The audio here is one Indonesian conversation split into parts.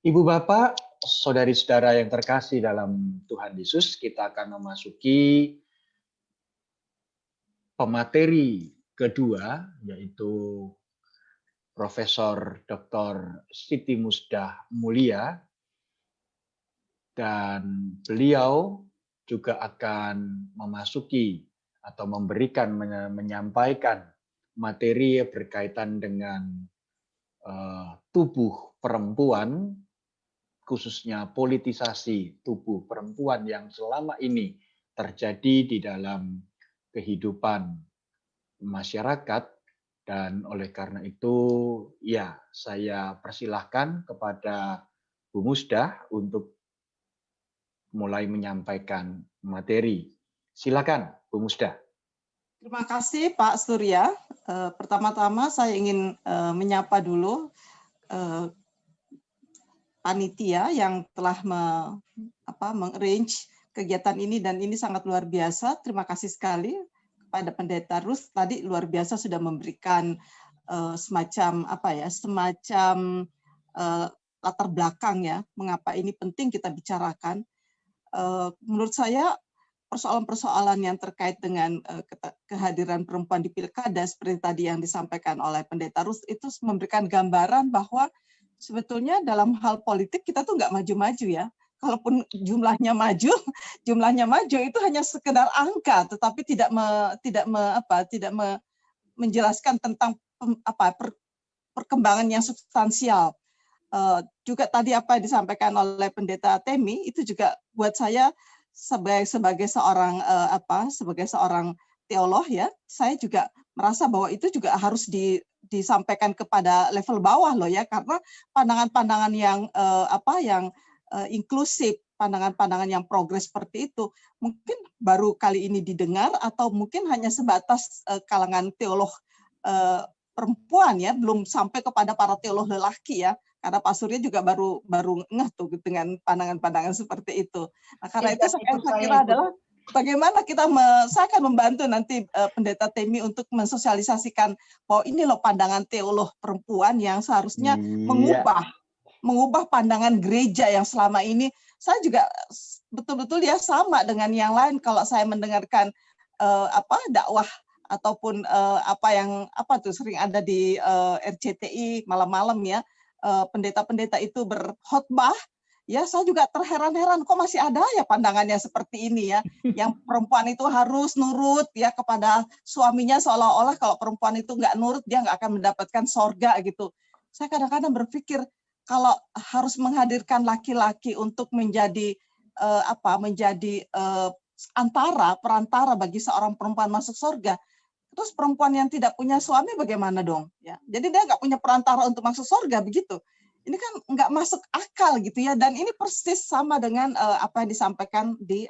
Ibu Bapak, saudari-saudara yang terkasih dalam Tuhan Yesus, kita akan memasuki pemateri kedua, yaitu Profesor Dr. Siti Musdah Mulia, dan beliau juga akan memasuki atau menyampaikan materi berkaitan dengan tubuh perempuan, khususnya politisasi tubuh perempuan yang selama ini terjadi di dalam kehidupan masyarakat. Dan oleh karena itu, ya, saya persilahkan kepada Bu Musdah untuk mulai menyampaikan materi. Silakan, Bu Musdah. Terima kasih Pak Surya. Pertama-tama saya ingin menyapa dulu panitia yang telah meng-arrange kegiatan ini, dan ini sangat luar biasa. Terima kasih sekali kepada Pendeta Ruth, tadi luar biasa sudah memberikan semacam latar belakang ya, mengapa ini penting kita bicarakan. Menurut saya persoalan-persoalan yang terkait dengan kehadiran perempuan di pilkada seperti tadi yang disampaikan oleh Pendeta Ruth itu memberikan gambaran bahwa sebetulnya dalam hal politik kita tuh nggak maju-maju ya. Kalaupun jumlahnya maju itu hanya sekedar angka, tetapi tidak menjelaskan tentang perkembangan yang substansial. Juga tadi apa yang disampaikan oleh Pendeta Temi itu juga buat saya sebagai seorang teolog ya, saya juga merasa bahwa itu juga harus disampaikan kepada level bawah loh ya, karena pandangan-pandangan yang inklusif, pandangan-pandangan yang progres seperti itu mungkin baru kali ini didengar, atau mungkin hanya sebatas kalangan teolog perempuan ya, belum sampai kepada para teolog lelaki ya, karena Pak Surya juga baru ngeh tuh dengan pandangan-pandangan seperti itu. Nah, karena itu saya kira adalah bagaimana saya akan membantu nanti Pendeta Temi untuk mensosialisasikan bahwa ini loh pandangan teolog perempuan yang seharusnya mengubah pandangan gereja yang selama ini. Saya juga betul-betul ya sama dengan yang lain kalau saya mendengarkan dakwah ataupun sering ada di RCTI malam-malam ya, pendeta-pendeta itu berkhotbah. Ya, saya juga terheran-heran kok masih ada ya pandangannya seperti ini ya, yang perempuan itu harus nurut ya kepada suaminya, seolah-olah kalau perempuan itu nggak nurut dia nggak akan mendapatkan sorga gitu. Saya kadang-kadang berpikir kalau harus menghadirkan laki-laki untuk menjadi perantara bagi seorang perempuan masuk sorga, terus perempuan yang tidak punya suami bagaimana dong? Ya, jadi dia nggak punya perantara untuk masuk sorga begitu. Ini kan nggak masuk akal gitu ya, dan ini persis sama dengan apa yang disampaikan di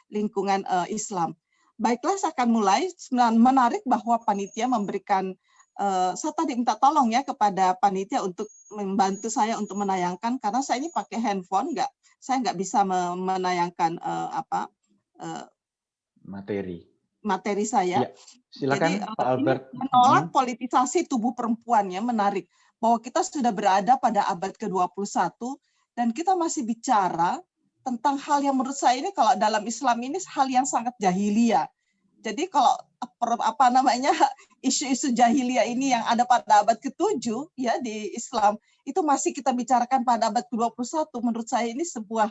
lingkungan Islam. Baiklah, saya akan mulai. Menarik bahwa panitia memberikan, saya tadi minta tolong ya kepada panitia untuk membantu saya untuk menayangkan, karena saya ini pakai handphone, saya nggak bisa menayangkan materi saya. Ya, silakan. Jadi, Pak Albert. Menolak politisasi tubuh perempuan ya, menarik bahwa kita sudah berada pada abad ke-21 dan kita masih bicara tentang hal yang menurut saya ini kalau dalam Islam ini hal yang sangat jahiliyah. Jadi kalau isu-isu jahiliyah ini yang ada pada abad ke-7 ya di Islam itu masih kita bicarakan pada abad ke-21, menurut saya ini sebuah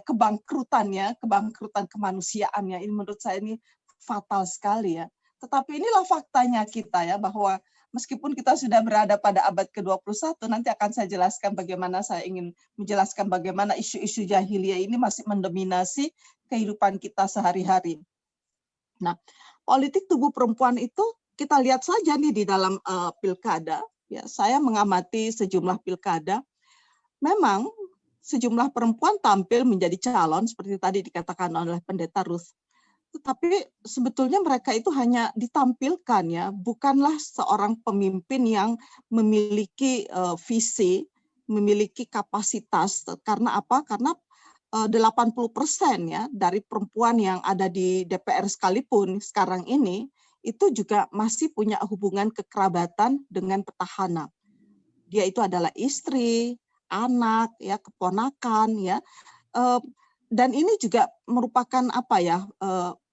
kebangkrutan kemanusiaannya. Ini menurut saya ini fatal sekali ya. Tetapi inilah faktanya kita ya, bahwa meskipun kita sudah berada pada abad ke-21, nanti akan saya jelaskan bagaimana saya ingin menjelaskan bagaimana isu-isu jahiliyah ini masih mendominasi kehidupan kita sehari-hari. Nah, politik tubuh perempuan itu kita lihat saja nih di dalam pilkada. Ya, saya mengamati sejumlah pilkada. Memang sejumlah perempuan tampil menjadi calon seperti tadi dikatakan oleh Pendeta Ruth. Tetapi sebetulnya mereka itu hanya ditampilkan ya, bukanlah seorang pemimpin yang memiliki visi, memiliki kapasitas. Karena apa? Karena 80% ya dari perempuan yang ada di DPR sekalipun sekarang ini itu juga masih punya hubungan kekerabatan dengan petahana. Dia itu adalah istri, anak, ya keponakan, ya. Dan ini juga merupakan apa ya?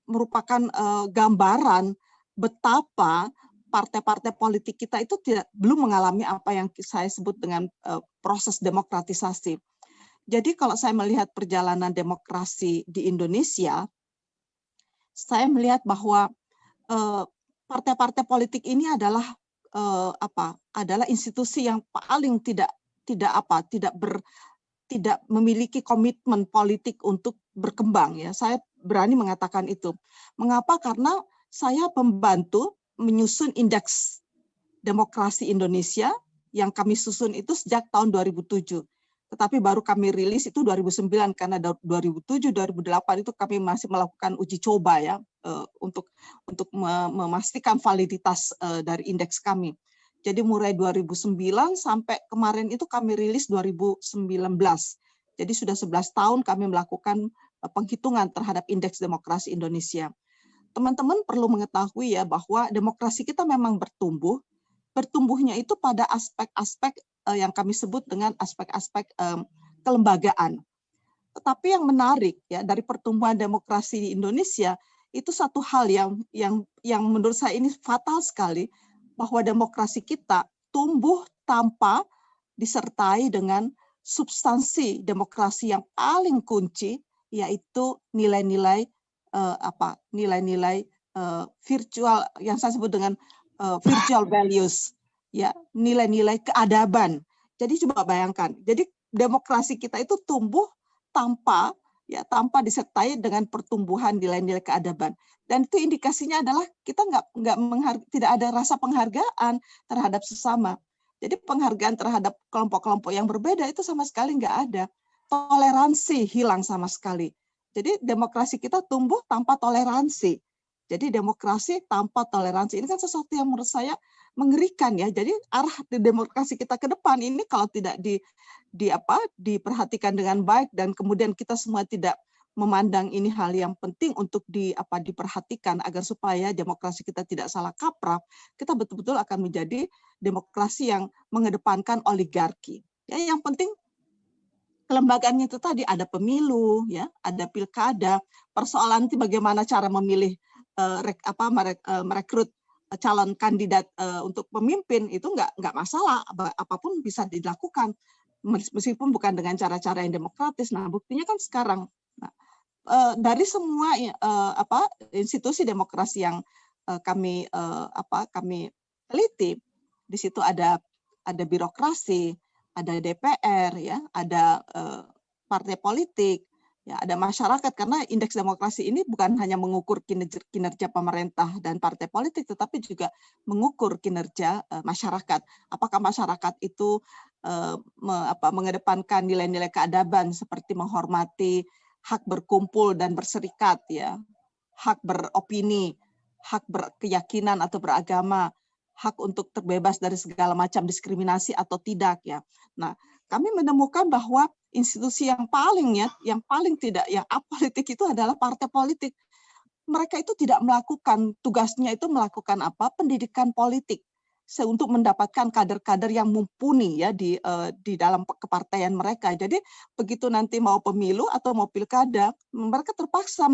Merupakan gambaran betapa partai-partai politik kita itu belum mengalami apa yang saya sebut dengan proses demokratisasi. Jadi kalau saya melihat perjalanan demokrasi di Indonesia, saya melihat bahwa partai-partai politik ini adalah adalah institusi yang paling tidak memiliki komitmen politik untuk berkembang, ya. Saya berani mengatakan itu. Mengapa? Karena saya membantu menyusun indeks demokrasi Indonesia yang kami susun itu sejak tahun 2007. Tetapi baru kami rilis itu 2009 karena 2007 2008 itu kami masih melakukan uji coba, ya, untuk memastikan validitas dari indeks kami. Jadi mulai 2009 sampai kemarin itu kami rilis 2019. Jadi sudah 11 tahun kami melakukan penghitungan terhadap indeks demokrasi Indonesia. Teman-teman perlu mengetahui, ya, bahwa demokrasi kita memang bertumbuh. Bertumbuhnya itu pada aspek-aspek yang kami sebut dengan aspek-aspek kelembagaan. Tetapi yang menarik, ya, dari pertumbuhan demokrasi di Indonesia itu satu hal yang menurut saya ini fatal sekali, bahwa demokrasi kita tumbuh tanpa disertai dengan substansi demokrasi yang paling kunci, yaitu nilai-nilai nilai-nilai virtual yang saya sebut dengan virtual values, ya, nilai-nilai keadaban. Jadi coba bayangkan, jadi demokrasi kita itu tumbuh tanpa disertai dengan pertumbuhan nilai-nilai keadaban. Dan itu indikasinya adalah kita tidak ada rasa penghargaan terhadap sesama. Jadi penghargaan terhadap kelompok-kelompok yang berbeda itu sama sekali nggak ada. Toleransi hilang sama sekali. Jadi demokrasi kita tumbuh tanpa toleransi. Jadi demokrasi tanpa toleransi ini kan sesuatu yang menurut saya mengerikan, ya. Jadi arah di demokrasi kita ke depan ini kalau tidak diperhatikan dengan baik dan kemudian kita semua tidak memandang ini hal yang penting untuk diperhatikan agar supaya demokrasi kita tidak salah kaprah, kita betul-betul akan menjadi demokrasi yang mengedepankan oligarki. Ya, yang penting kelembagaannya itu tadi, ada pemilu, ya, ada pilkada. Persoalan nanti bagaimana cara memilih merekrut calon kandidat untuk pemimpin itu nggak masalah, apapun bisa dilakukan meskipun bukan dengan cara-cara yang demokratis. Nah, buktinya kan sekarang dari semua institusi demokrasi yang kami teliti, di situ ada birokrasi, ada DPR, ya, ada partai politik, ya, ada masyarakat, karena indeks demokrasi ini bukan hanya mengukur kinerja pemerintah dan partai politik, tetapi juga mengukur kinerja masyarakat. Apakah masyarakat itu mengedepankan nilai-nilai keadaban seperti menghormati hak berkumpul dan berserikat, ya, hak beropini, hak berkeyakinan atau beragama, hak untuk terbebas dari segala macam diskriminasi atau tidak, ya. Nah, kami menemukan bahwa institusi yang paling apolitik itu adalah partai politik. Mereka itu tidak melakukan tugasnya itu melakukan pendidikan politik untuk mendapatkan kader-kader yang mumpuni, ya, di dalam kepartaian mereka. Jadi begitu nanti mau pemilu atau mau pilkada, mereka terpaksa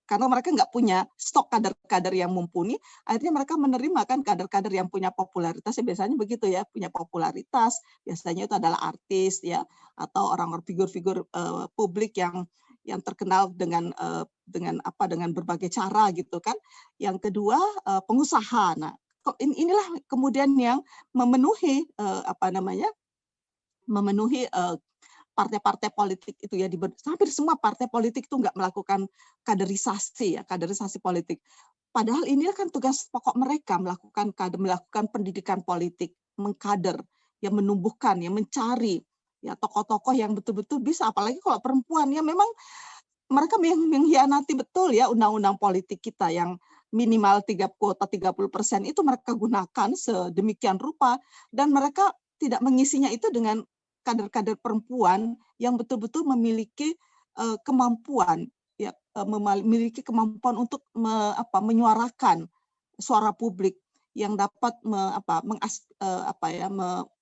karena mereka nggak punya stok kader-kader yang mumpuni, akhirnya mereka menerima kan kader-kader yang punya popularitas, ya, biasanya begitu, ya, punya popularitas, biasanya itu adalah artis, ya, atau orang figur-figur publik yang terkenal dengan berbagai cara, gitu kan. Yang kedua pengusaha. Nah, inilah kemudian yang memenuhi partai-partai politik itu, ya, hampir semua partai politik itu nggak melakukan kaderisasi politik. Padahal ini kan tugas pokok mereka, melakukan pendidikan politik, mengkader, ya, menumbuhkan, ya, mencari, ya, tokoh-tokoh yang betul-betul bisa, apalagi kalau perempuan, ya, memang mereka mengkhianati betul, ya, undang-undang politik kita yang minimal kuota 30% itu mereka gunakan sedemikian rupa, dan mereka tidak mengisinya itu dengan kader-kader perempuan yang betul-betul memiliki kemampuan, ya, memiliki kemampuan untuk menyuarakan suara publik yang dapat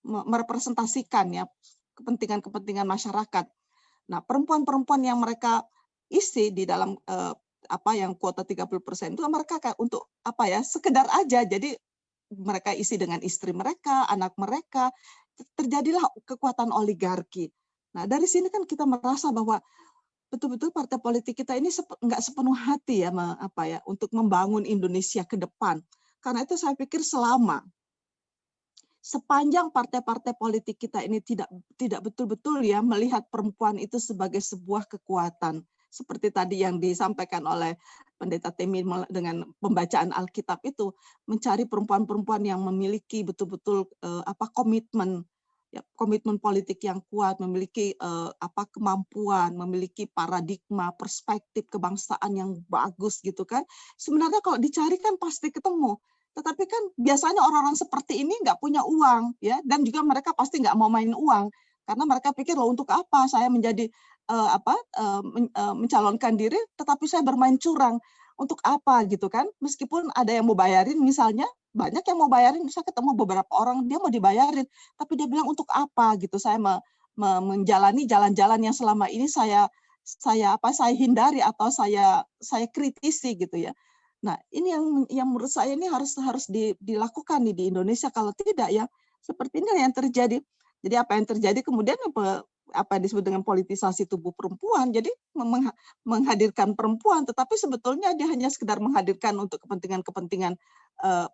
merepresentasikan, ya, kepentingan-kepentingan masyarakat. Nah, perempuan-perempuan yang mereka isi di dalam yang kuota 30% itu mereka untuk sekedar aja. Jadi mereka isi dengan istri mereka, anak mereka, terjadilah kekuatan oligarki. Nah, dari sini kan kita merasa bahwa betul-betul partai politik kita ini nggak sepenuh hati ya, untuk membangun Indonesia ke depan. Karena itu saya pikir sepanjang partai-partai politik kita ini tidak betul-betul ya melihat perempuan itu sebagai sebuah kekuatan, seperti tadi yang disampaikan oleh Pendeta Temi dengan pembacaan Alkitab itu, mencari perempuan-perempuan yang memiliki betul-betul komitmen politik yang kuat, memiliki kemampuan, memiliki paradigma, perspektif kebangsaan yang bagus gitu kan. Sebenarnya kalau dicari kan pasti ketemu. Tetapi kan biasanya orang-orang seperti ini nggak punya uang, ya, dan juga mereka pasti nggak mau main uang karena mereka pikir loh untuk apa saya menjadi mencalonkan diri, tetapi saya bermain curang untuk apa gitu kan? Meskipun ada yang mau bayarin, misalnya banyak yang mau bayarin, saya ketemu beberapa orang dia mau dibayarin, tapi dia bilang untuk apa gitu? Saya menjalani jalan-jalan yang selama ini saya hindari atau saya kritisi gitu ya. Nah, ini yang menurut saya ini harus dilakukan nih di Indonesia. Kalau tidak ya seperti ini yang terjadi. Jadi apa yang terjadi kemudian apa yang disebut dengan politisasi tubuh perempuan. Jadi menghadirkan perempuan, tetapi sebetulnya dia hanya sekedar menghadirkan untuk kepentingan-kepentingan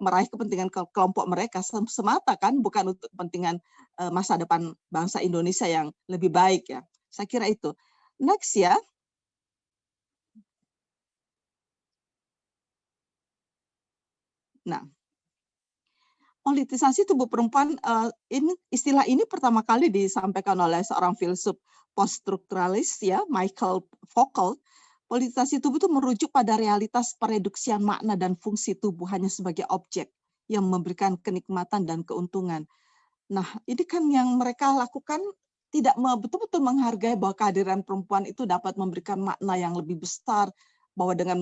meraih kepentingan kelompok mereka semata kan, bukan untuk kepentingan masa depan bangsa Indonesia yang lebih baik ya. Saya kira itu. Next ya. Nah, politisasi tubuh perempuan, istilah ini pertama kali disampaikan oleh seorang filsuf poststrukturalis ya, Michael Foucault. Politisasi tubuh itu merujuk pada realitas pereduksian makna dan fungsi tubuh hanya sebagai objek yang memberikan kenikmatan dan keuntungan. Nah, ini kan yang mereka lakukan tidak betul-betul menghargai bahwa kehadiran perempuan itu dapat memberikan makna yang lebih besar, bahwa dengan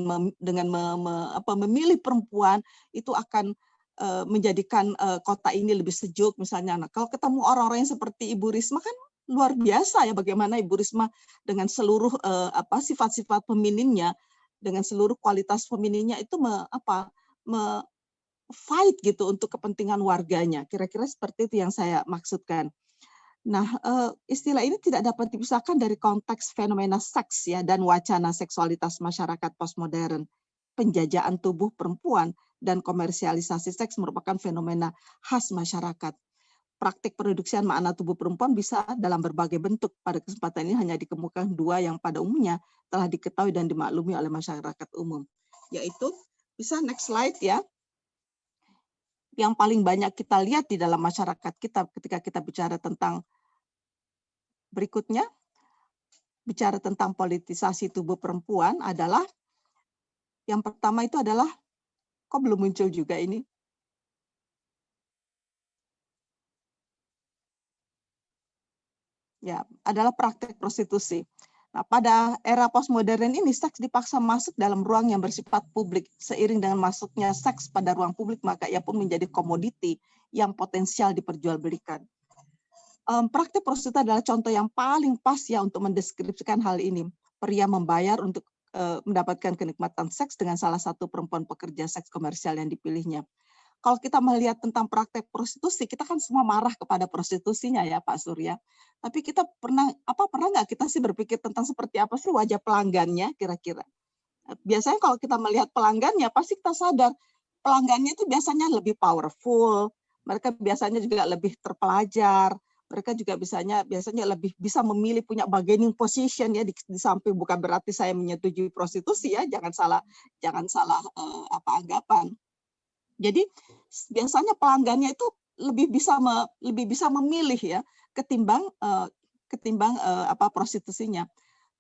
memilih perempuan itu akan menjadikan kota ini lebih sejuk misalnya. Nah, kalau ketemu orang-orang yang seperti Ibu Risma kan luar biasa ya bagaimana Ibu Risma dengan seluruh sifat-sifat femininnya, dengan seluruh kualitas femininnya itu fight gitu untuk kepentingan warganya. Kira-kira seperti itu yang saya maksudkan. Nah, istilah ini tidak dapat dipisahkan dari konteks fenomena seks ya dan wacana seksualitas masyarakat postmodern. Penjajahan tubuh perempuan dan komersialisasi seks merupakan fenomena khas masyarakat. Praktik produksian makna tubuh perempuan bisa dalam berbagai bentuk. Pada kesempatan ini hanya dikemukakan dua yang pada umumnya telah diketahui dan dimaklumi oleh masyarakat umum. Yaitu, bisa next slide ya. Yang paling banyak kita lihat di dalam masyarakat kita ketika kita bicara tentang berikutnya, bicara tentang politisasi tubuh perempuan adalah, yang pertama itu adalah, kok belum muncul juga ini? Ya, adalah praktek prostitusi. Nah, pada era postmodern ini, seks dipaksa masuk dalam ruang yang bersifat publik. Seiring dengan masuknya seks pada ruang publik, maka ia pun menjadi komoditi yang potensial diperjualbelikan. Praktik prostitusi adalah contoh yang paling pas ya untuk mendeskripsikan hal ini. Pria membayar untuk mendapatkan kenikmatan seks dengan salah satu perempuan pekerja seks komersial yang dipilihnya. Kalau kita melihat tentang praktek prostitusi, kita kan semua marah kepada prostitusinya ya Pak Surya. Tapi kita pernah nggak kita sih berpikir tentang seperti apa sih wajah pelanggannya kira-kira? Biasanya kalau kita melihat pelanggannya, pasti kita sadar pelanggannya itu biasanya lebih powerful, mereka biasanya juga lebih terpelajar, mereka juga biasanya lebih bisa memilih, punya bargaining position ya di samping, bukan berarti saya menyetujui prostitusi ya, jangan salah anggapan. Jadi biasanya pelanggannya itu lebih bisa memilih ya ketimbang prostitusinya.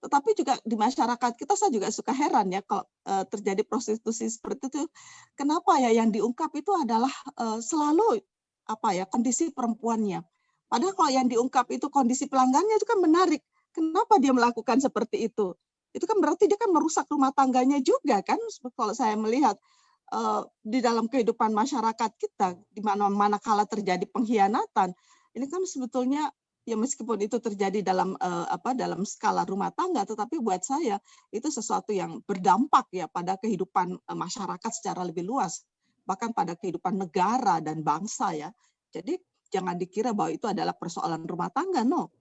Tetapi juga di masyarakat kita saya juga suka heran ya kalau terjadi prostitusi seperti itu. Kenapa ya yang diungkap itu adalah selalu kondisi perempuannya. Padahal kalau yang diungkap itu kondisi pelanggannya itu kan menarik. Kenapa dia melakukan seperti itu? Itu kan berarti dia kan merusak rumah tangganya juga kan kalau saya melihat. Di dalam kehidupan masyarakat kita, di mana kala terjadi pengkhianatan, ini kan sebetulnya Ya meskipun itu terjadi dalam dalam skala rumah tangga, tetapi buat saya itu sesuatu yang berdampak ya pada kehidupan masyarakat secara lebih luas, bahkan pada kehidupan negara dan bangsa ya. Jadi jangan dikira bahwa itu adalah persoalan rumah tangga, no.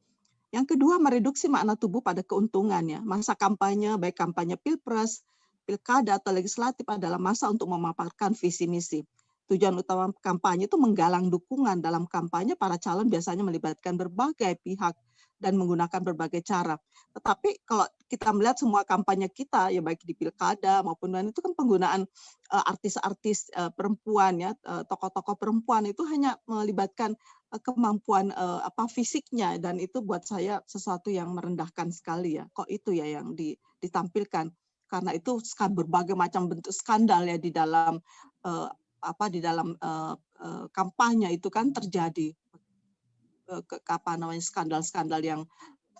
Yang kedua, mereduksi makna tubuh pada keuntungannya. Masa kampanye, baik kampanye pilpres, pilkada, atau legislatif adalah masa untuk memaparkan visi misi. Tujuan utama kampanye itu menggalang dukungan. Dalam kampanye, para calon biasanya melibatkan berbagai pihak dan menggunakan berbagai cara. Tetapi kalau kita melihat semua kampanye kita, ya baik di pilkada maupun itu kan penggunaan artis-artis perempuan ya, tokoh-tokoh perempuan itu hanya melibatkan kemampuan fisiknya, dan itu buat saya sesuatu yang merendahkan sekali ya. Kok itu ya yang ditampilkan, karena itu berbagai macam bentuk skandal ya di dalam kampanye itu kan terjadi skandal-skandal yang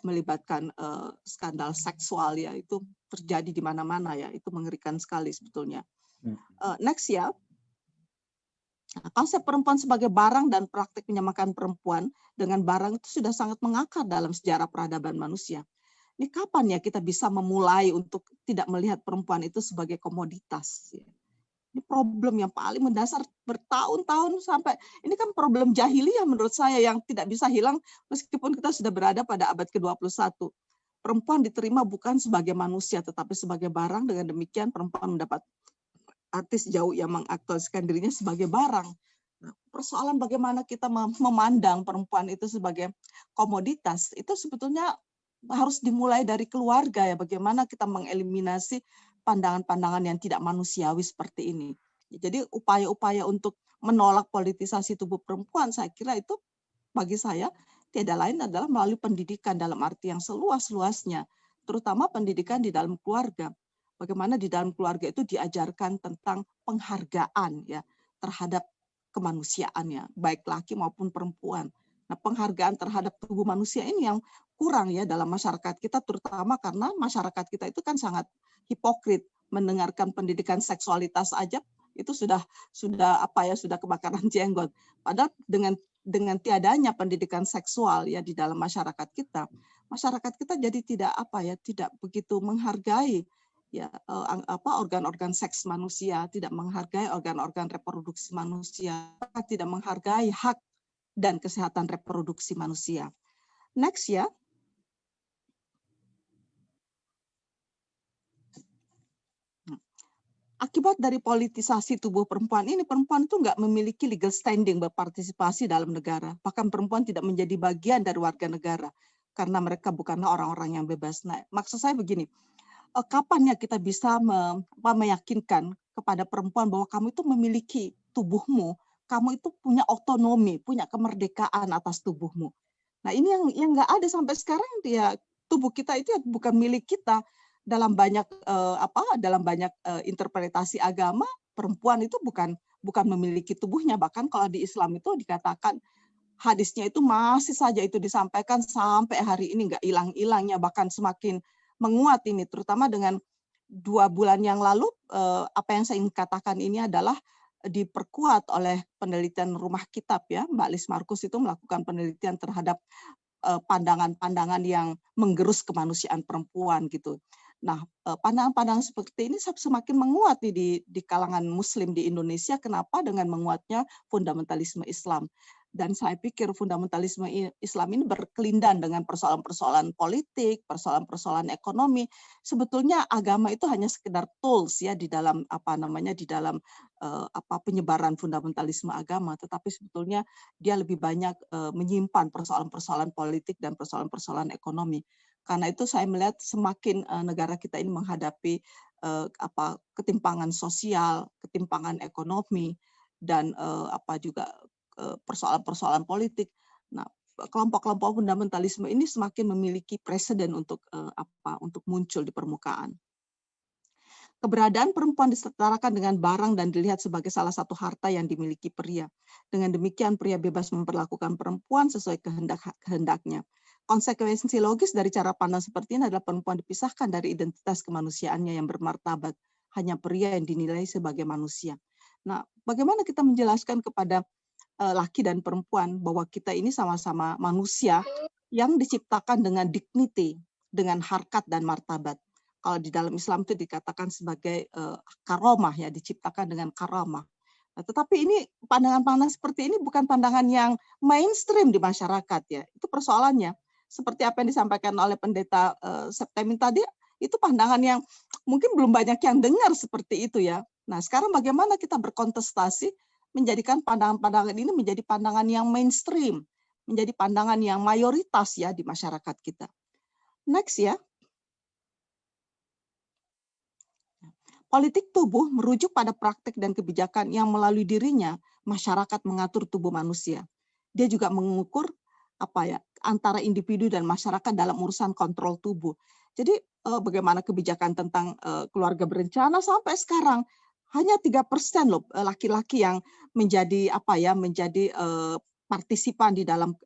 melibatkan skandal seksual ya, itu terjadi di mana-mana ya, itu mengerikan sekali sebetulnya. Next ya. Konsep perempuan sebagai barang dan praktik menyamakan perempuan dengan barang itu sudah sangat mengakar dalam sejarah peradaban manusia. Ini kapan ya kita bisa memulai untuk tidak melihat perempuan itu sebagai komoditas? Ini problem yang paling mendasar bertahun-tahun sampai, ini kan problem jahiliyah menurut saya yang tidak bisa hilang meskipun kita sudah berada pada abad ke-21. Perempuan diterima bukan sebagai manusia tetapi sebagai barang, dengan demikian perempuan mendapat artis jauh yang mengaktualisasikan dirinya sebagai barang. Nah, persoalan bagaimana kita memandang perempuan itu sebagai komoditas, itu sebetulnya harus dimulai dari keluarga ya, bagaimana kita mengeliminasi pandangan-pandangan yang tidak manusiawi seperti ini. Jadi upaya-upaya untuk menolak politisasi tubuh perempuan, saya kira itu bagi saya tiada lain adalah melalui pendidikan dalam arti yang seluas-luasnya, terutama pendidikan di dalam keluarga. Bagaimana di dalam keluarga itu diajarkan tentang penghargaan ya terhadap kemanusiaannya, baik laki maupun perempuan. Nah, penghargaan terhadap tubuh manusia ini yang kurang ya dalam masyarakat kita, terutama karena masyarakat kita itu kan sangat hipokrit. Mendengarkan pendidikan seksualitas aja itu sudah kebakaran jenggot. Padahal dengan tiadanya pendidikan seksual ya di dalam masyarakat kita jadi tidak begitu menghargai ya organ-organ seks manusia, tidak menghargai organ-organ reproduksi manusia, tidak menghargai hak dan kesehatan reproduksi manusia. Next ya. Akibat dari politisasi tubuh perempuan ini, perempuan itu nggak memiliki legal standing berpartisipasi dalam negara. Bahkan perempuan tidak menjadi bagian dari warga negara karena mereka bukanlah orang-orang yang bebas. Nah, maksud saya begini, kapan ya kita bisa meyakinkan kepada perempuan bahwa kamu itu memiliki tubuhmu, kamu itu punya otonomi, punya kemerdekaan atas tubuhmu. Nah, ini yang nggak ada sampai sekarang, dia tubuh kita itu bukan milik kita. Dalam banyak interpretasi agama, perempuan itu bukan memiliki tubuhnya. Bahkan kalau di Islam itu dikatakan, hadisnya itu masih saja itu disampaikan sampai hari ini nggak hilang-hilangnya, bahkan semakin menguat ini, terutama dengan 2 bulan yang lalu. Apa yang saya ingin katakan ini adalah diperkuat oleh penelitian Rumah Kitab ya, Mbak Lis Markus itu melakukan penelitian terhadap pandangan-pandangan yang menggerus kemanusiaan perempuan gitu. Nah, pandangan-pandangan seperti ini semakin menguat di kalangan Muslim di Indonesia. Kenapa? Dengan menguatnya fundamentalisme Islam. Dan saya pikir fundamentalisme Islam ini berkelindan dengan persoalan-persoalan politik, persoalan-persoalan ekonomi. Sebetulnya agama itu hanya sekedar tools ya di dalam penyebaran fundamentalisme agama, tetapi sebetulnya dia lebih banyak menyimpan persoalan-persoalan politik dan persoalan-persoalan ekonomi. Karena itu saya melihat semakin negara kita ini menghadapi ketimpangan sosial, ketimpangan ekonomi, dan persoalan-persoalan politik. Nah, kelompok-kelompok fundamentalisme ini semakin memiliki presiden untuk muncul di permukaan. Keberadaan perempuan disetarakan dengan barang dan dilihat sebagai salah satu harta yang dimiliki pria. Dengan demikian, pria bebas memperlakukan perempuan sesuai kehendaknya. Konsekuensi logis dari cara pandang seperti ini adalah perempuan dipisahkan dari identitas kemanusiaannya yang bermartabat. Hanya pria yang dinilai sebagai manusia. Nah, bagaimana kita menjelaskan kepada laki dan perempuan bahwa kita ini sama-sama manusia, yang diciptakan dengan dignity, dengan harkat dan martabat. Kalau di dalam Islam itu dikatakan sebagai karomah, ya, diciptakan dengan karamah. Nah, tetapi ini pandangan-pandangan seperti ini bukan pandangan yang mainstream di masyarakat, ya. Itu persoalannya. Seperti apa yang disampaikan oleh Pendeta Septemin tadi, itu pandangan yang mungkin belum banyak yang dengar seperti itu, ya. Nah, sekarang bagaimana kita berkontestasi menjadikan pandangan-pandangan ini menjadi pandangan yang mainstream, menjadi pandangan yang mayoritas, ya, di masyarakat kita. Next, ya. Politik tubuh merujuk pada praktik dan kebijakan yang melalui dirinya masyarakat mengatur tubuh manusia. Dia juga mengukur antara individu dan masyarakat dalam urusan kontrol tubuh. Jadi bagaimana kebijakan tentang keluarga berencana sampai sekarang hanya 3% loh laki-laki yang menjadi menjadi partisipan di dalam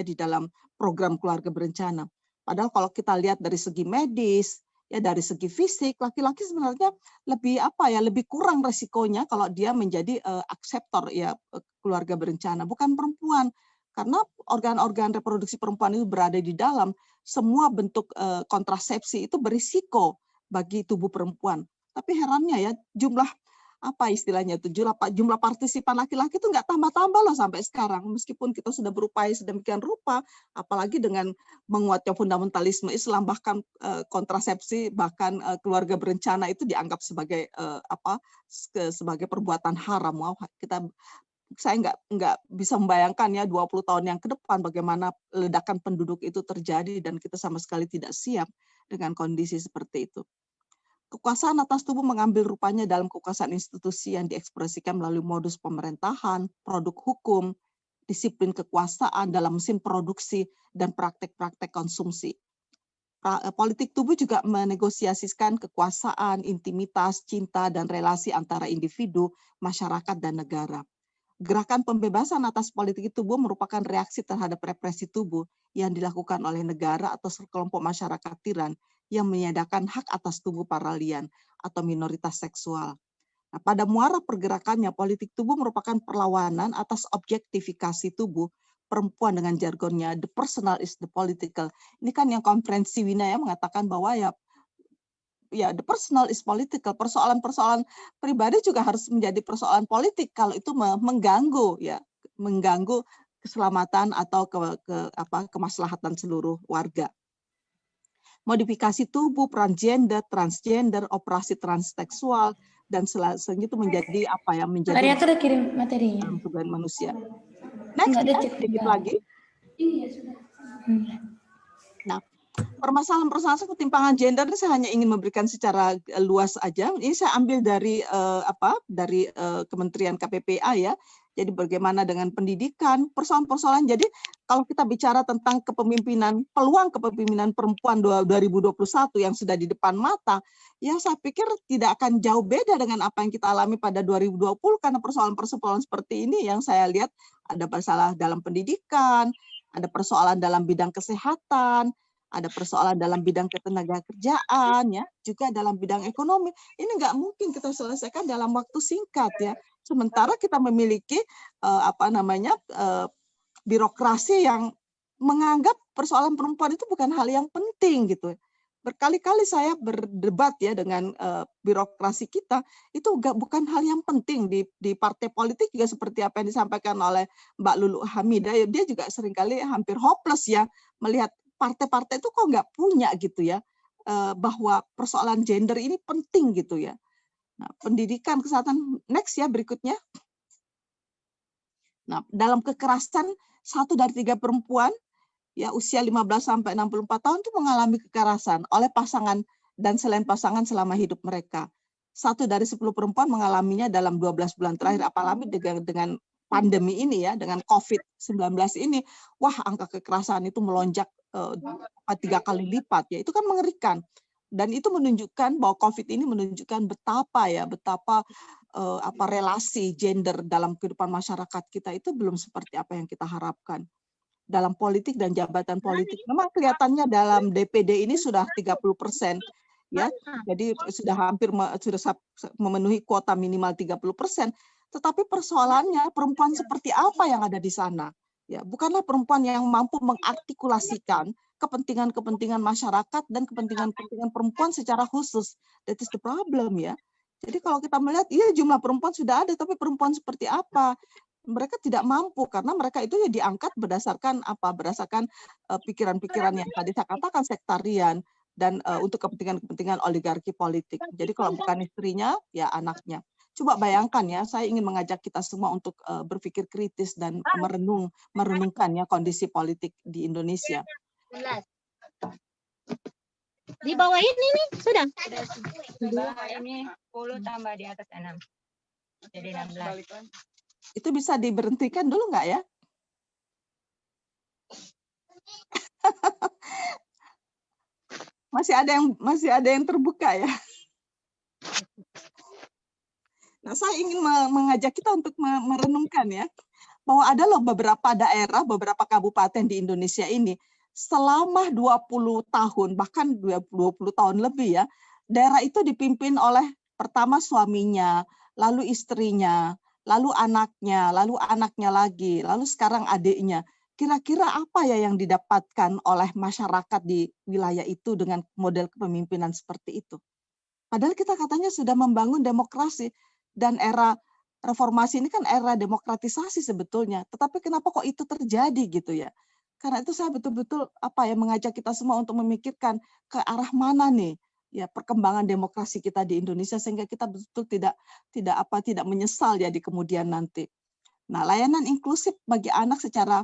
di dalam program keluarga berencana. Padahal kalau kita lihat dari segi medis, ya dari segi fisik, laki-laki sebenarnya lebih kurang resikonya kalau dia menjadi akseptor ya keluarga berencana, bukan perempuan. Karena organ-organ reproduksi perempuan itu berada di dalam semua bentuk kontrasepsi itu berisiko bagi tubuh perempuan. Tapi herannya ya jumlah jumlah partisipan laki-laki itu nggak tambah-tambah loh sampai sekarang, meskipun kita sudah berupaya sedemikian rupa, apalagi dengan menguatnya fundamentalisme Islam, bahkan kontrasepsi, bahkan keluarga berencana itu dianggap sebagai sebagai perbuatan haram. Wow, saya nggak bisa membayangkan ya 20 tahun yang ke depan bagaimana ledakan penduduk itu terjadi dan kita sama sekali tidak siap dengan kondisi seperti itu. Kekuasaan atas tubuh mengambil rupanya dalam kekuasaan institusi yang diekspresikan melalui modus pemerintahan, produk hukum, disiplin kekuasaan dalam mesin produksi, dan praktek-praktek konsumsi. Politik tubuh juga menegosiasikan kekuasaan, intimitas, cinta, dan relasi antara individu, masyarakat, dan negara. Gerakan pembebasan atas politik tubuh merupakan reaksi terhadap represi tubuh yang dilakukan oleh negara atau sekelompok masyarakat tiran yang menyediakan hak atas tubuh para lian atau minoritas seksual. Nah, pada muara pergerakannya, politik tubuh merupakan perlawanan atas objektifikasi tubuh perempuan dengan jargonnya the personal is the political. Ini kan yang konferensi Wina ya mengatakan bahwa ya the personal is political. Persoalan-persoalan pribadi juga harus menjadi persoalan politik kalau itu mengganggu keselamatan atau kemaslahatan seluruh warga. Modifikasi tubuh, peran gender, transgender, operasi transseksual, dan selanjutnya itu menjadi menjadi Maria ada kirim materinya tubuh manusia. Next, sedikit lagi. Iya sudah. Nah, permasalahan-permasalahan ketimpangan gender ini saya hanya ingin memberikan secara luas aja. Ini saya ambil dari dari Kementerian KPPA ya. Jadi bagaimana dengan pendidikan, persoalan-persoalan. Jadi kalau kita bicara tentang kepemimpinan, peluang kepemimpinan perempuan 2021 yang sudah di depan mata, ya saya pikir tidak akan jauh beda dengan apa yang kita alami pada 2020 karena persoalan-persoalan seperti ini yang saya lihat ada masalah dalam pendidikan, ada persoalan dalam bidang kesehatan, ada persoalan dalam bidang ketenagakerjaan, ya, juga dalam bidang ekonomi. Ini nggak mungkin kita selesaikan dalam waktu singkat, ya. Sementara kita memiliki birokrasi yang menganggap persoalan perempuan itu bukan hal yang penting, gitu. Berkali-kali saya berdebat ya dengan birokrasi kita, itu bukan hal yang penting di partai politik juga seperti apa yang disampaikan oleh Mbak Lulu Hamidah. Dia juga seringkali hampir hopeless ya melihat partai-partai itu kok nggak punya gitu ya bahwa persoalan gender ini penting gitu ya. Nah, pendidikan, kesehatan, next ya berikutnya. Nah, dalam kekerasan 1 dari 3 perempuan ya usia 15 sampai 64 tahun itu mengalami kekerasan oleh pasangan dan selain pasangan selama hidup mereka. 1 dari 10 perempuan mengalaminya dalam 12 bulan terakhir, apalagi dengan pandemi ini ya, dengan COVID-19 ini, wah angka kekerasan itu melonjak 3 kali lipat ya. Itu kan mengerikan. Dan itu menunjukkan bahwa COVID ini menunjukkan betapa relasi gender dalam kehidupan masyarakat kita itu belum seperti apa yang kita harapkan. Dalam politik dan jabatan politik, memang kelihatannya dalam DPD ini sudah 30%, ya. Jadi sudah hampir sudah memenuhi kuota minimal 30%. Tetapi persoalannya perempuan seperti apa yang ada di sana? Ya, bukanlah perempuan yang mampu mengartikulasikan kepentingan-kepentingan masyarakat dan kepentingan-kepentingan perempuan secara khusus. That is the problem ya. Jadi kalau kita melihat, iya jumlah perempuan sudah ada, tapi perempuan seperti apa? Mereka tidak mampu karena mereka itu ya diangkat berdasarkan apa? Berdasarkan pikiran-pikiran yang tadi saya katakan sektarian dan untuk kepentingan-kepentingan oligarki politik. Jadi kalau bukan istrinya, ya anaknya. Coba bayangkan ya, saya ingin mengajak kita semua untuk berpikir kritis dan merenungkan ya kondisi politik di Indonesia. Di bawah ini nih sudah. Di bawah ini 10 tambah di atas 6. Jadi 16. Itu bisa diberhentikan dulu nggak ya? masih ada yang terbuka ya. Nah, saya ingin mengajak kita untuk merenungkan ya, bahwa ada loh beberapa daerah, beberapa kabupaten di Indonesia ini selama 20 tahun, bahkan 20 tahun lebih ya, daerah itu dipimpin oleh pertama suaminya, lalu istrinya, lalu anaknya lagi, lalu sekarang adiknya. Kira-kira apa ya yang didapatkan oleh masyarakat di wilayah itu dengan model kepemimpinan seperti itu? Padahal kita katanya sudah membangun demokrasi dan era reformasi ini kan era demokratisasi sebetulnya. Tetapi kenapa kok itu terjadi gitu ya? Karena itu saya betul-betul mengajak kita semua untuk memikirkan ke arah mana nih ya perkembangan demokrasi kita di Indonesia sehingga kita betul tidak menyesal ya di kemudian nanti. Nah, layanan inklusif bagi anak secara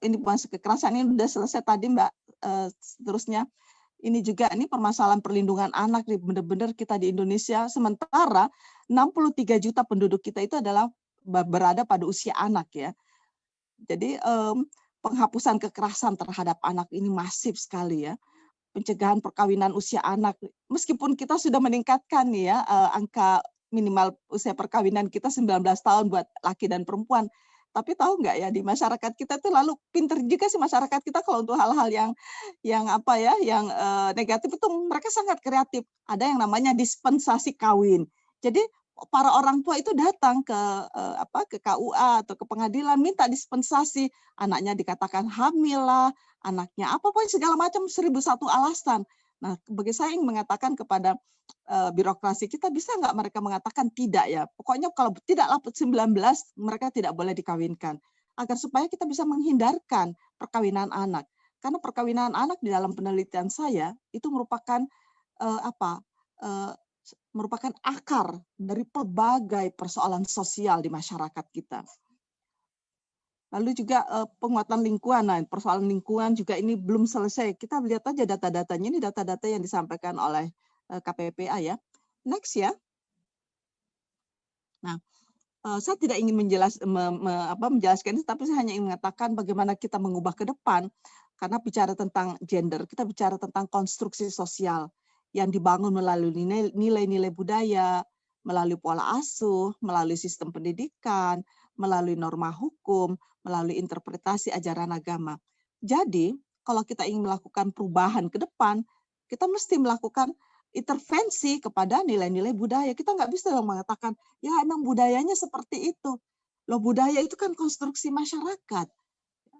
ini masuk kekerasan ini sudah selesai tadi Mbak, seterusnya ini juga permasalahan perlindungan anak benar-benar kita di Indonesia sementara 63 juta penduduk kita itu adalah berada pada usia anak ya. Jadi penghapusan kekerasan terhadap anak ini masif sekali ya. Pencegahan perkawinan usia anak meskipun kita sudah meningkatkan nih ya angka minimal usia perkawinan kita 19 tahun buat laki dan perempuan. Tapi tahu nggak ya di masyarakat kita tuh lalu pinter juga sih masyarakat kita kalau untuk hal-hal yang negatif itu mereka sangat kreatif. Ada yang namanya dispensasi kawin. Jadi para orang tua itu datang ke KUA atau ke pengadilan minta dispensasi, anaknya dikatakan hamil lah, anaknya apa pun segala macam 1001 alasan. Nah, bagi saya ingin mengatakan kepada birokrasi kita bisa nggak mereka mengatakan tidak ya. Pokoknya kalau tidak laput 19 mereka tidak boleh dikawinkan agar supaya kita bisa menghindarkan perkawinan anak. Karena perkawinan anak di dalam penelitian saya itu merupakan merupakan akar dari pelbagai persoalan sosial di masyarakat kita. Lalu juga penguatan lingkungan, nah persoalan lingkungan juga ini belum selesai. Kita lihat aja data-datanya, ini data-data yang disampaikan oleh KPPA ya. Next ya. Nah, saya tidak ingin menjelaskan ini, tapi saya hanya ingin mengatakan bagaimana kita mengubah ke depan. Karena bicara tentang gender, kita bicara tentang konstruksi sosial yang dibangun melalui nilai-nilai budaya, melalui pola asuh, melalui sistem pendidikan, melalui norma hukum, melalui interpretasi ajaran agama. Jadi, kalau kita ingin melakukan perubahan ke depan, kita mesti melakukan intervensi kepada nilai-nilai budaya. Kita nggak bisa mengatakan, ya emang budayanya seperti itu. Loh, budaya itu kan konstruksi masyarakat.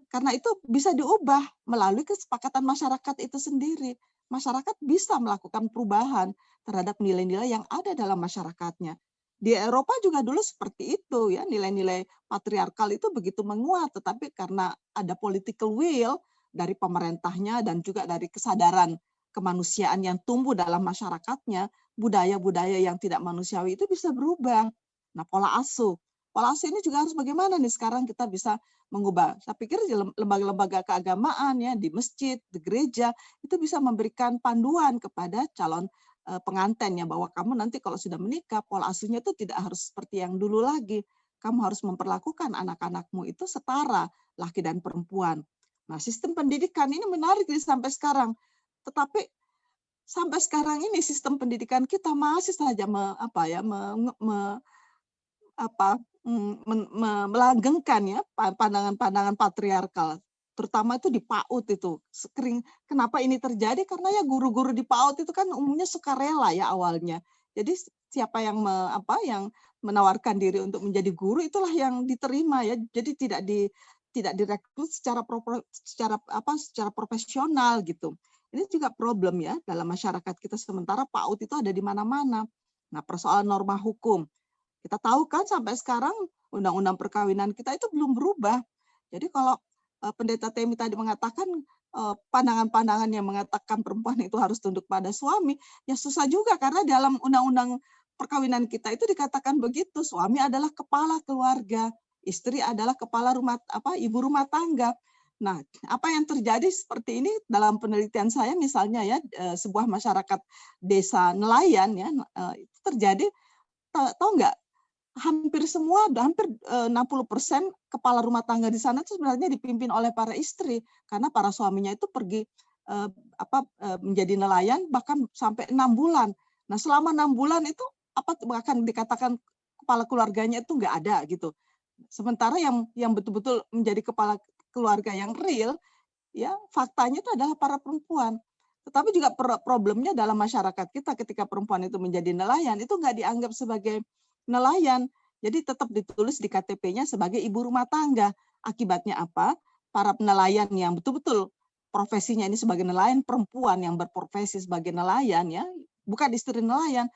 Karena itu bisa diubah melalui kesepakatan masyarakat itu sendiri. Masyarakat bisa melakukan perubahan terhadap nilai-nilai yang ada dalam masyarakatnya. Di Eropa juga dulu seperti itu ya, nilai-nilai patriarkal itu begitu menguat, tetapi karena ada political will dari pemerintahnya dan juga dari kesadaran kemanusiaan yang tumbuh dalam masyarakatnya, budaya-budaya yang tidak manusiawi itu bisa berubah. Nah, pola asuh ini juga harus bagaimana nih sekarang kita bisa mengubah. Saya pikir lembaga-lembaga keagamaan ya di masjid, di gereja itu bisa memberikan panduan kepada calon pengantinnya bahwa kamu nanti kalau sudah menikah pola asuhnya itu tidak harus seperti yang dulu lagi. Kamu harus memperlakukan anak-anakmu itu setara laki dan perempuan. Nah, sistem pendidikan ini menarik sampai sekarang. Tetapi sampai sekarang ini sistem pendidikan kita masih saja melanggengkan ya pandangan-pandangan patriarkal. Terutama itu di PAUD itu. Kenapa ini terjadi? Karena ya guru-guru di PAUD itu kan umumnya sukarela ya awalnya. Jadi siapa yang yang menawarkan diri untuk menjadi guru itulah yang diterima ya. Jadi tidak direkrut secara secara profesional gitu. Ini juga problem ya dalam masyarakat kita, sementara PAUD itu ada di mana-mana. Nah, persoalan norma hukum. Kita tahu kan sampai sekarang undang-undang perkawinan kita itu belum berubah. Jadi kalau Pendeta Temi tadi mengatakan pandangan-pandangan yang mengatakan perempuan itu harus tunduk pada suami, ya susah juga karena dalam undang-undang perkawinan kita itu dikatakan begitu, suami adalah kepala keluarga, istri adalah kepala ibu rumah tangga. Nah, apa yang terjadi seperti ini dalam penelitian saya misalnya ya, sebuah masyarakat desa nelayan ya, itu terjadi, tahu nggak, hampir 60% kepala rumah tangga di sana itu sebenarnya dipimpin oleh para istri, karena para suaminya itu pergi menjadi nelayan bahkan sampai 6 bulan. Nah, selama 6 bulan itu bahkan dikatakan kepala keluarganya itu nggak ada gitu. Sementara yang betul-betul menjadi kepala keluarga yang real, ya faktanya itu adalah para perempuan. Tetapi juga problemnya dalam masyarakat kita ketika perempuan itu menjadi nelayan, itu nggak dianggap sebagai nelayan. Jadi tetap ditulis di KTP-nya sebagai ibu rumah tangga. Akibatnya apa? Para nelayan yang betul-betul profesinya ini sebagai nelayan, perempuan yang berprofesi sebagai nelayan, ya bukan istri nelayan,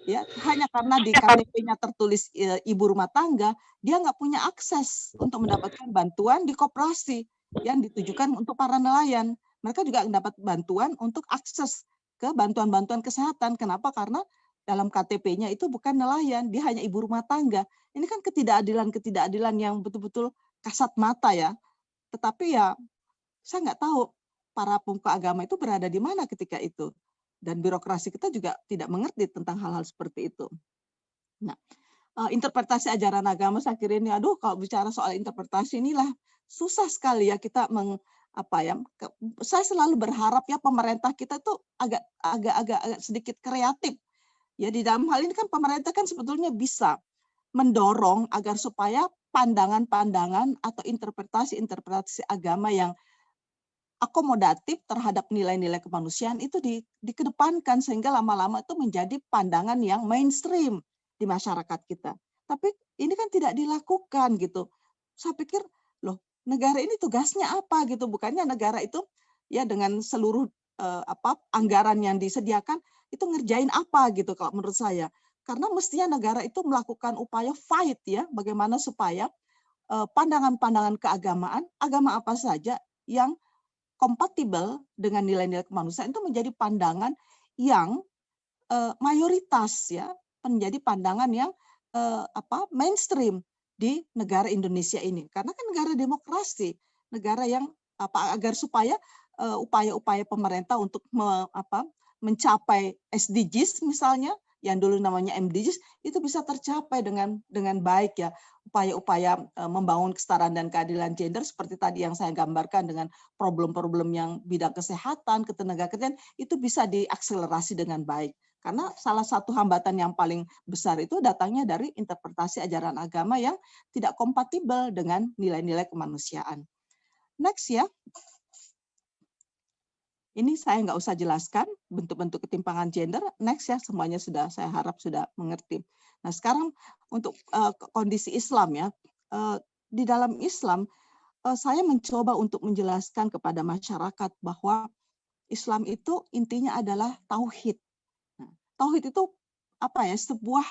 ya hanya karena di KTP-nya tertulis ibu rumah tangga, dia nggak punya akses untuk mendapatkan bantuan di koperasi yang ditujukan untuk para nelayan. Mereka juga mendapat bantuan untuk akses ke bantuan-bantuan kesehatan. Kenapa? Karena dalam KTP-nya itu bukan nelayan, dia hanya ibu rumah tangga. Ini kan ketidakadilan yang betul-betul kasat mata ya. Tetapi ya saya nggak tahu para pemuka agama itu berada di mana ketika itu. Dan birokrasi kita juga tidak mengerti tentang hal-hal seperti itu. Nah, interpretasi ajaran agama saya kira ini, kalau bicara soal interpretasi inilah susah sekali ya kita saya selalu berharap ya pemerintah kita tuh agak sedikit kreatif. Ya, di dalam hal ini kan pemerintah kan sebetulnya bisa mendorong agar supaya pandangan-pandangan atau interpretasi agama yang akomodatif terhadap nilai-nilai kemanusiaan itu dikedepankan sehingga lama-lama itu menjadi pandangan yang mainstream di masyarakat kita. Tapi ini kan tidak dilakukan gitu. Saya pikir, loh, negara ini tugasnya apa gitu? Bukannya negara itu ya dengan seluruh anggaran yang disediakan itu ngerjain apa gitu kalau menurut saya. Karena mestinya negara itu melakukan upaya fight ya, bagaimana supaya pandangan-pandangan keagamaan, agama apa saja yang kompatibel dengan nilai-nilai kemanusiaan itu menjadi pandangan yang mayoritas ya, menjadi pandangan yang mainstream di negara Indonesia ini. Karena kan negara demokrasi, negara yang agar supaya upaya-upaya pemerintah untuk mencapai SDGs misalnya, yang dulu namanya MDGs, itu bisa tercapai dengan baik ya. Upaya-upaya membangun kesetaraan dan keadilan gender seperti tadi yang saya gambarkan dengan problem-problem yang bidang kesehatan, ketenagakerjaan, itu bisa diakselerasi dengan baik. Karena salah satu hambatan yang paling besar itu datangnya dari interpretasi ajaran agama yang tidak kompatibel dengan nilai-nilai kemanusiaan. Next ya. Ini saya nggak usah jelaskan bentuk-bentuk ketimpangan gender. Next ya, semuanya saya harap sudah mengerti. Nah sekarang untuk kondisi Islam ya. Di dalam Islam, saya mencoba untuk menjelaskan kepada masyarakat bahwa Islam itu intinya adalah tauhid. Nah, tauhid itu sebuah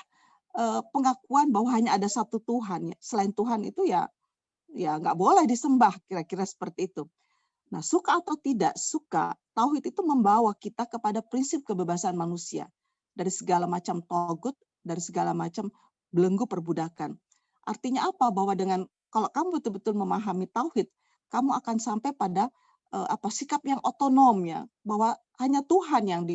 pengakuan bahwa hanya ada satu Tuhan. Selain Tuhan itu ya nggak boleh disembah, kira-kira seperti itu. Nah, suka atau tidak suka, tauhid itu membawa kita kepada prinsip kebebasan manusia dari segala macam togut, dari segala macam belenggu perbudakan. Artinya apa? Bahwa kalau kamu betul-betul memahami tauhid, kamu akan sampai pada sikap yang otonom ya, bahwa hanya Tuhan yang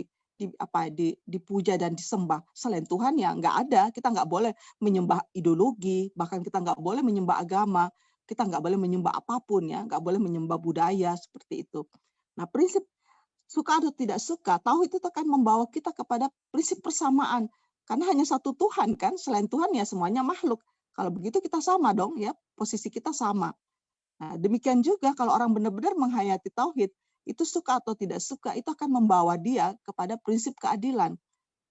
dipuja dan disembah. Selain Tuhan ya nggak ada. Kita nggak boleh menyembah ideologi, bahkan kita nggak boleh menyembah agama. Kita nggak boleh menyembah apapun ya, nggak boleh menyembah budaya seperti itu. Nah, prinsip suka atau tidak suka, tauhid itu akan membawa kita kepada prinsip persamaan. Karena hanya satu Tuhan kan, selain Tuhan ya semuanya makhluk. Kalau begitu kita sama dong ya, posisi kita sama. Nah, demikian juga kalau orang benar-benar menghayati tauhid, itu suka atau tidak suka, itu akan membawa dia kepada prinsip keadilan.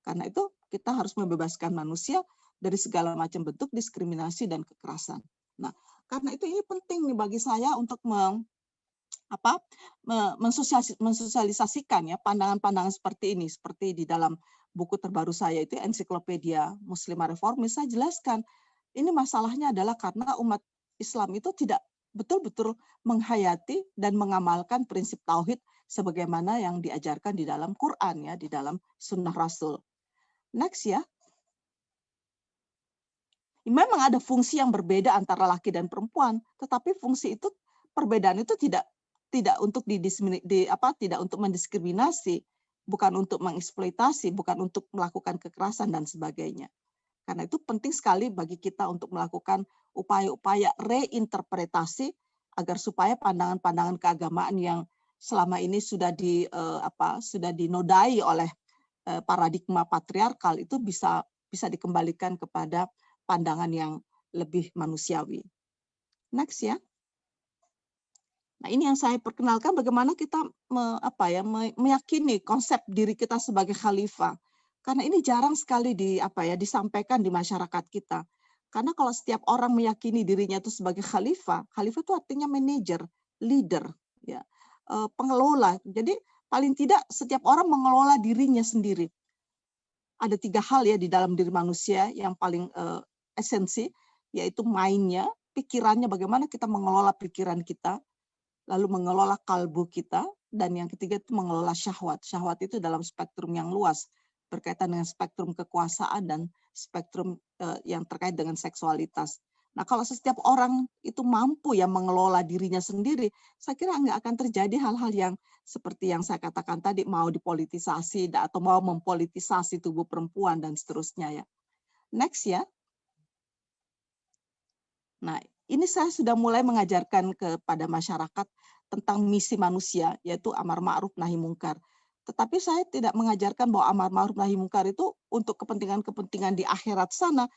Karena itu kita harus membebaskan manusia dari segala macam bentuk diskriminasi dan kekerasan. Nah, karena itu ini penting nih bagi saya untuk mensosialisasikan ya pandangan-pandangan seperti ini, seperti di dalam buku terbaru saya itu Ensiklopedia Muslimah Reformis, saya jelaskan ini masalahnya adalah karena umat Islam itu tidak betul-betul menghayati dan mengamalkan prinsip tauhid sebagaimana yang diajarkan di dalam Quran ya, di dalam Sunnah Rasul. Next ya. Memang ada fungsi yang berbeda antara laki dan perempuan, tetapi fungsi itu perbedaan itu tidak untuk tidak untuk mendiskriminasi, bukan untuk mengeksploitasi, bukan untuk melakukan kekerasan dan sebagainya. Karena itu penting sekali bagi kita untuk melakukan upaya-upaya reinterpretasi agar supaya pandangan-pandangan keagamaan yang selama ini sudah dinodai oleh paradigma patriarkal itu bisa dikembalikan kepada pandangan yang lebih manusiawi. Next ya. Nah, ini yang saya perkenalkan bagaimana kita meyakini konsep diri kita sebagai khalifah. Karena ini jarang sekali disampaikan di masyarakat kita. Karena kalau setiap orang meyakini dirinya itu sebagai khalifah, khalifah itu artinya manajer, leader, ya, pengelola. Jadi paling tidak setiap orang mengelola dirinya sendiri. Ada 3 hal ya di dalam diri manusia yang paling esensi, yaitu mindnya, pikirannya, bagaimana kita mengelola pikiran kita, lalu mengelola kalbu kita, dan yang ketiga itu mengelola syahwat. Syahwat itu dalam spektrum yang luas, berkaitan dengan spektrum kekuasaan dan spektrum yang terkait dengan seksualitas. Nah, kalau setiap orang itu mampu ya mengelola dirinya sendiri, saya kira nggak akan terjadi hal-hal yang seperti yang saya katakan tadi, mau dipolitisasi atau mau mempolitisasi tubuh perempuan dan seterusnya ya. Next ya. Nah, ini saya sudah mulai mengajarkan kepada masyarakat tentang misi manusia, yaitu amar ma'ruf nahi mungkar. Tetapi saya tidak mengajarkan bahwa amar ma'ruf nahi mungkar itu untuk kepentingan-kepentingan di akhirat sana.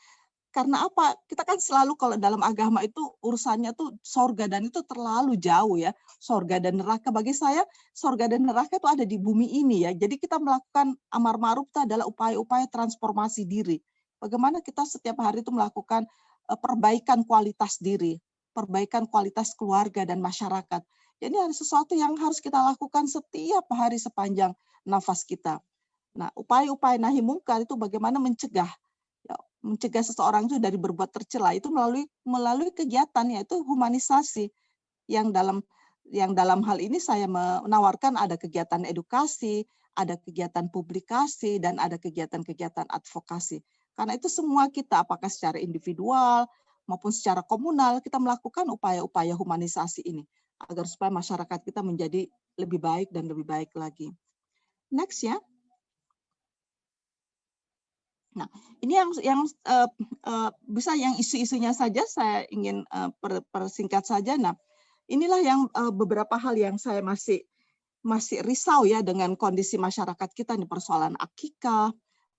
Karena apa? Kita kan selalu kalau dalam agama itu urusannya tuh sorga dan itu terlalu jauh ya. Sorga dan neraka bagi saya, sorga dan neraka itu ada di bumi ini ya. Jadi kita melakukan amar ma'ruf itu adalah upaya-upaya transformasi diri. Bagaimana kita setiap hari itu melakukan perbaikan kualitas diri, perbaikan kualitas keluarga dan masyarakat. Jadi ada sesuatu yang harus kita lakukan setiap hari sepanjang nafas kita. Nah, upaya-upaya nahi mungkar itu bagaimana mencegah seseorang itu dari berbuat tercela itu melalui kegiatan yaitu humanisasi yang dalam hal ini saya menawarkan ada kegiatan edukasi, ada kegiatan publikasi dan ada kegiatan-kegiatan advokasi. Karena itu semua kita apakah secara individual maupun secara komunal kita melakukan upaya-upaya humanisasi ini agar supaya masyarakat kita menjadi lebih baik dan lebih baik lagi. Next ya. Nah, ini yang bisa yang isu-isunya saja saya ingin persingkat saja. Nah, inilah yang beberapa hal yang saya masih risau ya dengan kondisi masyarakat kita nih, persoalan akikah,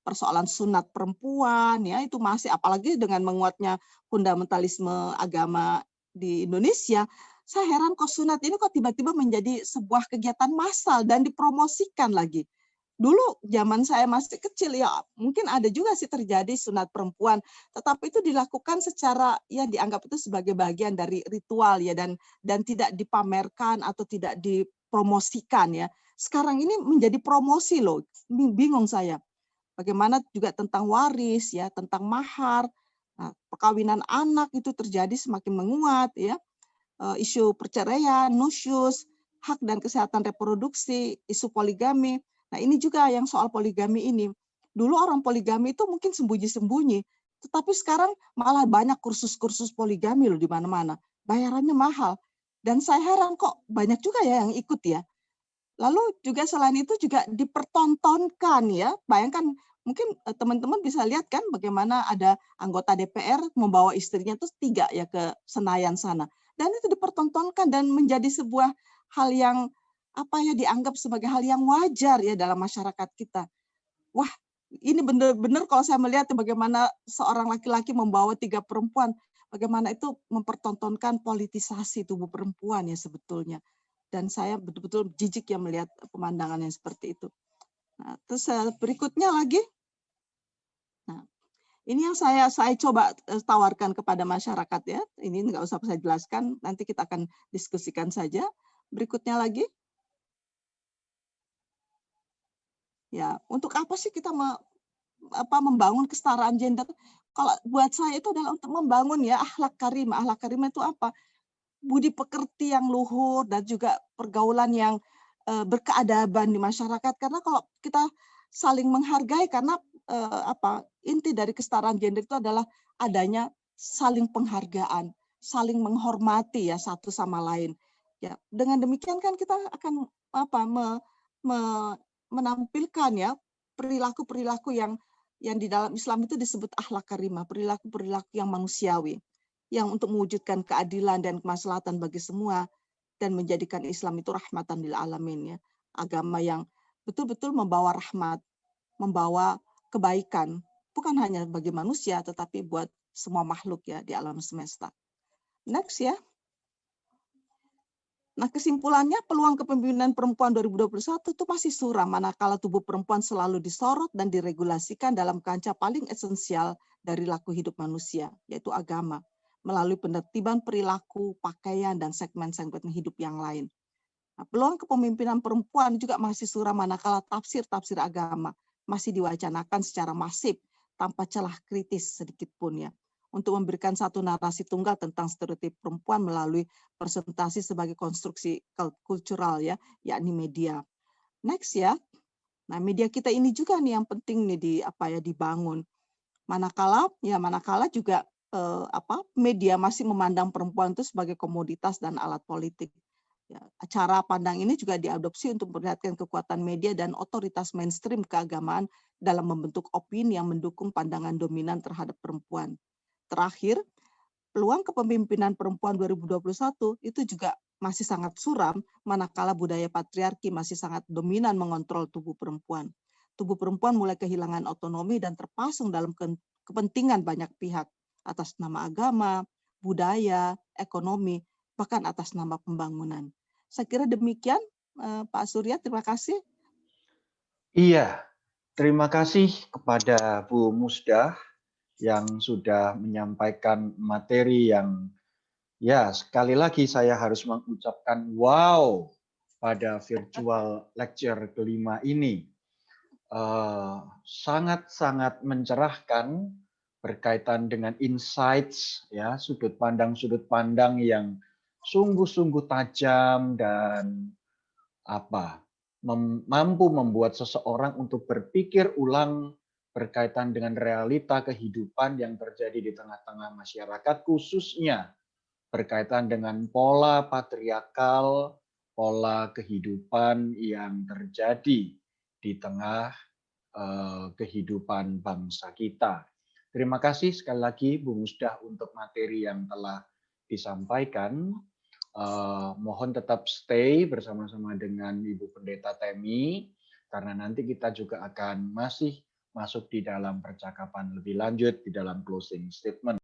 persoalan sunat perempuan ya itu masih, apalagi dengan menguatnya fundamentalisme agama di Indonesia. Saya heran kok sunat ini kok tiba-tiba menjadi sebuah kegiatan massal dan dipromosikan lagi. Dulu zaman saya masih kecil ya mungkin ada juga sih terjadi sunat perempuan, tetapi itu dilakukan secara ya dianggap itu sebagai bagian dari ritual ya dan tidak dipamerkan atau tidak dipromosikan ya. Sekarang ini menjadi promosi loh, bingung saya. Bagaimana juga tentang waris ya, tentang mahar, nah, perkawinan anak itu terjadi semakin menguat ya. Isu perceraian, nusyus, hak dan kesehatan reproduksi, isu poligami. Nah, ini juga yang soal poligami ini. Dulu orang poligami itu mungkin sembunyi-sembunyi, tetapi sekarang malah banyak kursus-kursus poligami loh di mana-mana. Bayarannya mahal. Dan saya heran kok banyak juga ya yang ikut ya. Lalu juga selain itu juga dipertontonkan ya. Bayangkan mungkin teman-teman bisa lihat kan bagaimana ada anggota DPR membawa istrinya itu 3 ya ke Senayan sana. Dan itu dipertontonkan dan menjadi sebuah hal yang dianggap sebagai hal yang wajar ya dalam masyarakat kita. Wah, ini benar-benar kalau saya melihat bagaimana seorang laki-laki membawa 3 perempuan, bagaimana itu mempertontonkan politisasi tubuh perempuan ya sebetulnya. Dan saya betul-betul jijik ya melihat pemandangan yang seperti itu. Nah, terus berikutnya lagi, Ini yang saya coba tawarkan kepada masyarakat ya. Ini nggak usah saya jelaskan, nanti kita akan diskusikan saja. Berikutnya lagi. Ya, untuk apa sih kita membangun kesetaraan gender? Kalau buat saya itu adalah untuk membangun ya akhlak karimah. Akhlak karimah itu apa? Budi pekerti yang luhur dan juga pergaulan yang berkeadaban di masyarakat. Karena kalau kita saling menghargai, karena inti dari kesetaraan gender itu adalah adanya saling penghargaan, saling menghormati ya satu sama lain. Ya, dengan demikian kan kita akan menampilkan ya perilaku-perilaku yang di dalam Islam itu disebut akhlak karimah, perilaku-perilaku yang manusiawi, yang untuk mewujudkan keadilan dan kemaslahatan bagi semua dan menjadikan Islam itu rahmatan lil alamin ya. Agama yang betul-betul membawa rahmat, membawa kebaikan, bukan hanya bagi manusia tetapi buat semua makhluk ya di alam semesta. Next ya. Nah, kesimpulannya peluang kepemimpinan perempuan 2021 itu masih suram manakala tubuh perempuan selalu disorot dan diregulasikan dalam kancah paling esensial dari laku hidup manusia, yaitu agama, melalui penertiban perilaku, pakaian, dan segmen-segmen hidup yang lain. Nah, peluang kepemimpinan perempuan juga masih suram manakala tafsir-tafsir agama masih diwacanakan secara masif tanpa celah kritis sedikit pun ya, untuk memberikan satu narasi tunggal tentang stereotip perempuan melalui presentasi sebagai konstruksi kultural ya, yakni media. Next ya. Nah, media kita ini juga nih yang penting nih dibangun. Manakala juga media masih memandang perempuan itu sebagai komoditas dan alat politik. Ya, cara pandang ini juga diadopsi untuk memperlihatkan kekuatan media dan otoritas mainstream keagamaan dalam membentuk opini yang mendukung pandangan dominan terhadap perempuan. Terakhir, peluang kepemimpinan perempuan 2021 itu juga masih sangat suram manakala budaya patriarki masih sangat dominan mengontrol tubuh perempuan. Tubuh perempuan mulai kehilangan otonomi dan terpasung dalam kepentingan banyak pihak atas nama agama, budaya, ekonomi, bahkan atas nama pembangunan. Saya kira demikian, Pak Surya, terima kasih. Iya, terima kasih kepada Bu Musdah yang sudah menyampaikan materi yang ya sekali lagi saya harus mengucapkan wow pada virtual lecture kelima ini. Sangat-sangat mencerahkan berkaitan dengan insights ya, sudut pandang yang sungguh-sungguh tajam dan mampu membuat seseorang untuk berpikir ulang berkaitan dengan realita kehidupan yang terjadi di tengah-tengah masyarakat, khususnya berkaitan dengan pola patriarkal, pola kehidupan yang terjadi di tengah kehidupan bangsa kita. Terima kasih sekali lagi Bu Musdah untuk materi yang telah disampaikan. Mohon tetap stay bersama-sama dengan Ibu Pendeta Temi, karena nanti kita juga akan masih masuk di dalam percakapan lebih lanjut di dalam closing statement.